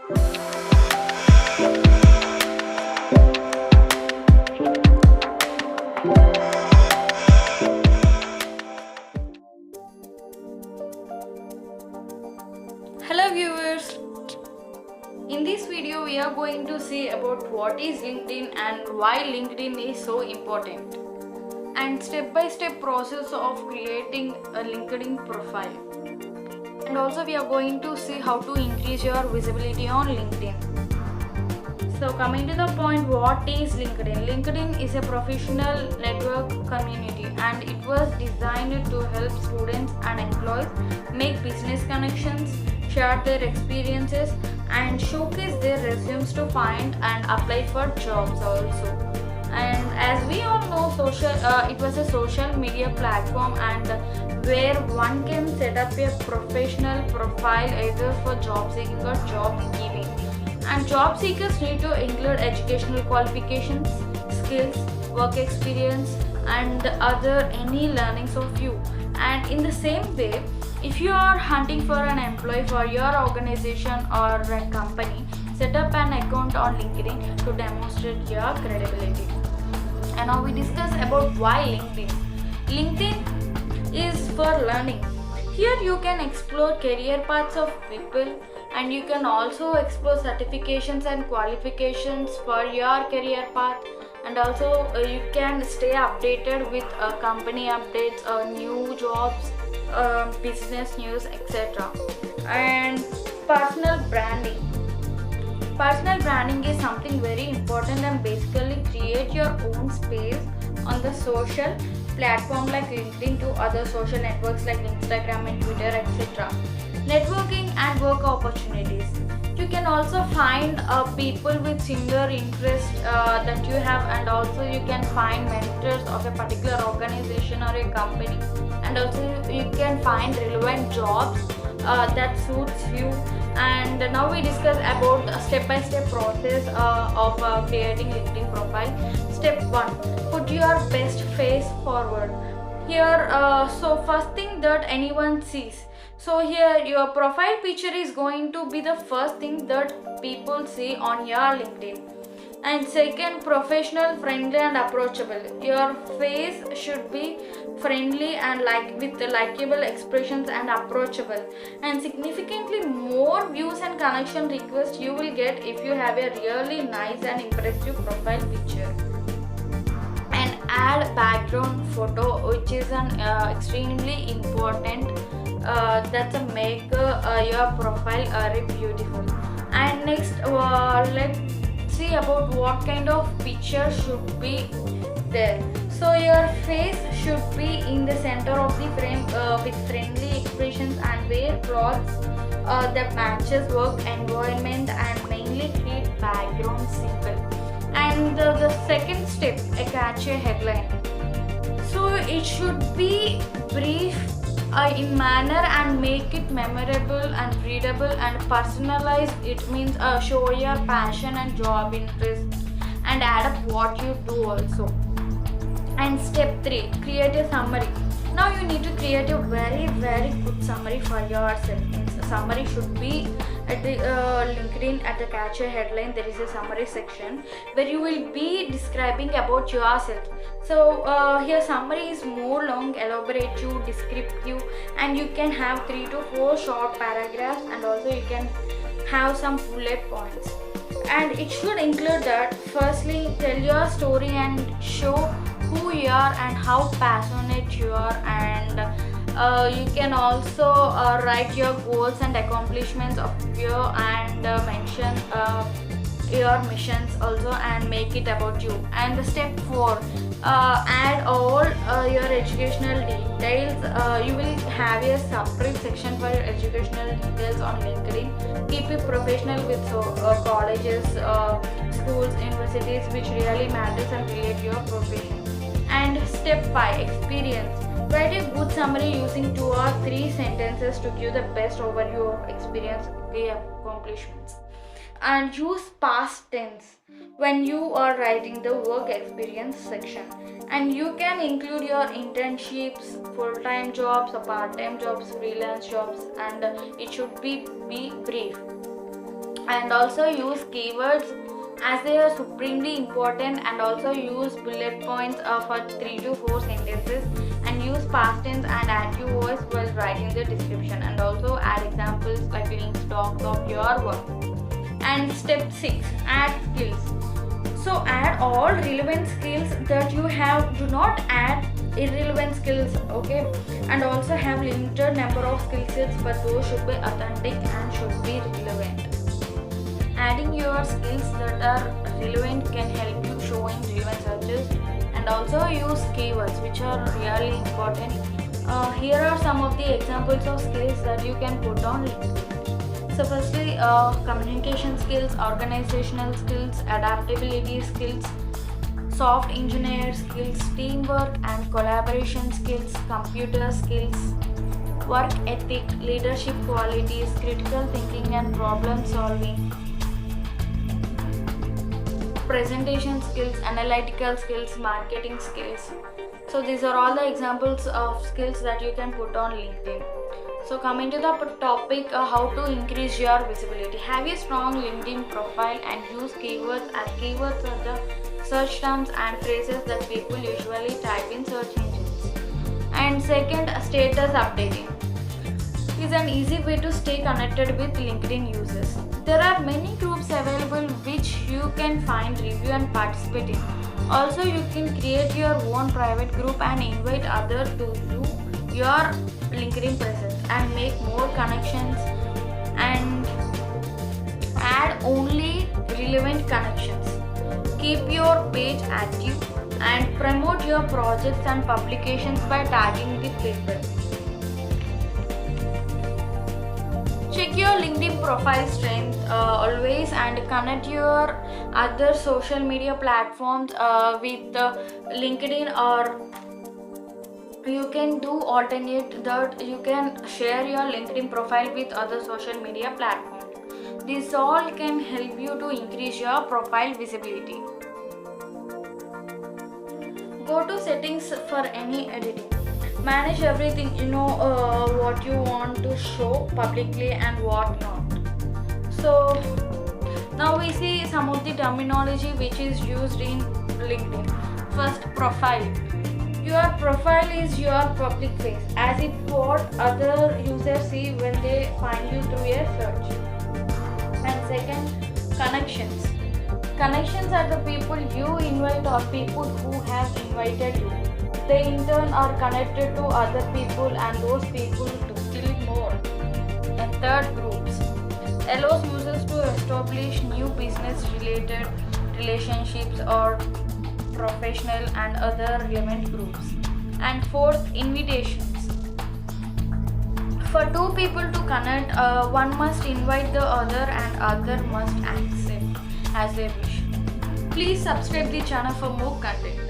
Hello viewers, in this video we are going to see about what is LinkedIn and why LinkedIn is so important, and step-by-step process of creating a LinkedIn profile. And also we are going to see how to increase your visibility on LinkedIn. So coming to the point, what is LinkedIn? LinkedIn is a professional network community and it was designed to help students and employees make business connections, share their experiences and showcase their resumes to find and apply for jobs also. And as we all know, it was a social media platform and where one can set up a professional profile either for job seeking or job giving. And job seekers need to include educational qualifications, skills, work experience and other any learnings of you. And in the same way, if you are hunting for an employee for your organization or a company, set up an account on LinkedIn to demonstrate your credibility. And now we discuss about why LinkedIn. LinkedIn is for learning. Here you can explore career paths of people and you can also explore certifications and qualifications for your career path, and also you can stay updated with company updates, new jobs, business news, etc. And personal branding. Personal branding is something very important and basically create your own space on the social platform like LinkedIn to other social networks like Instagram and Twitter, etc. Networking and work opportunities. You can also find people with similar interests that you have, and also you can find mentors of a particular organization or a company, and also you can find relevant jobs that suits you. And now we discuss about a step-by-step process of creating LinkedIn profile. Step 1, put your best face forward. Here, so first thing that anyone sees. So here your profile picture is going to be the first thing that people see on your LinkedIn. And second, professional, friendly and approachable. Your face should be friendly and with likable expressions and approachable. And significantly more views and connection requests you will get if you have a really nice and impressive profile picture. And add background photo, which is an extremely important. That's a make your profile very beautiful. And next, let's see about what kind of picture should be there. So your face should be in the center of the frame with friendly expressions and wear clothes that matches work environment and mainly keep background simple. And the second step, a catchy headline. So it should be brief in manner and make it memorable and readable and personalized. It means show your passion and job interest and add up what you do also. And step 3, create a summary. Now you need to create a very good summary for yourself. A summary should be at the LinkedIn at the catchy headline. There is a summary section where you will be describing about yourself. So here summary is more long, elaborative, descriptive, and you can have 3 to 4 short paragraphs, and also you can have some bullet points. And it should include that firstly, tell your story and show who you are and how passionate you are, and you can also write your goals and accomplishments of you, and mention your missions also and make it about you. And step 4, add all your educational details. You will have a separate section for your educational details on LinkedIn. Keep it professional with colleges, schools, universities, which really matters and relate your profession. And step 5, experience. Write a good summary using 2 or 3 sentences to give the best overview of experience, accomplishments. And use past tense when you are writing the work experience section. And you can include your internships, full-time jobs, or part-time jobs, freelance jobs, and it should be brief. And also use keywords as they are supremely important, and also use bullet points for 3 to 4 sentences, and use past tense and active voice while writing the description, and also add examples like links, docs of your work. And step 6, add skills. So add all relevant skills that you have. Do not add irrelevant skills, okay? And also have limited number of skill sets, but those should be authentic and should be relevant. Adding your skills that are relevant can help you show in relevant searches. And also use keywords, which are really important. Here are some of the examples of skills that you can put on LinkedIn. So firstly, communication skills, organizational skills, adaptability skills, soft engineer skills, teamwork and collaboration skills, computer skills, work ethic, leadership qualities, critical thinking and problem solving, presentation skills, analytical skills, marketing skills. So these are all the examples of skills that you can put on LinkedIn. So coming to the topic, how to increase your visibility. Have a strong LinkedIn profile and use keywords, as keywords are the search terms and phrases that people usually type in search engines. And second, status updating is an easy way to stay connected with LinkedIn users. There are many groups available which you can find, review and participate in. Also, you can create your own private group and invite others to view your LinkedIn presence and make more connections, and add only relevant connections. Keep your page active and promote your projects and publications by tagging the people. Check your LinkedIn profile strength always, and connect your other social media platforms with LinkedIn, or you can do alternate that you can share your LinkedIn profile with other social media platforms. This all can help you to increase your profile visibility. Go to settings for any editing. Manage everything, what you want to show publicly and what not. So now we see some of the terminology which is used in LinkedIn. First, profile. Your profile is your public face, as it's what other users see when they find you through a search. And second, connections. Connections are the people you invite or people who have invited you. They in turn are connected to other people and those people to still more. And third, groups. Allows users to establish new business related relationships or professional and other relevant groups. And fourth, invitations. For two people to connect, one must invite the other and other must accept as they wish. Please subscribe the channel for more content.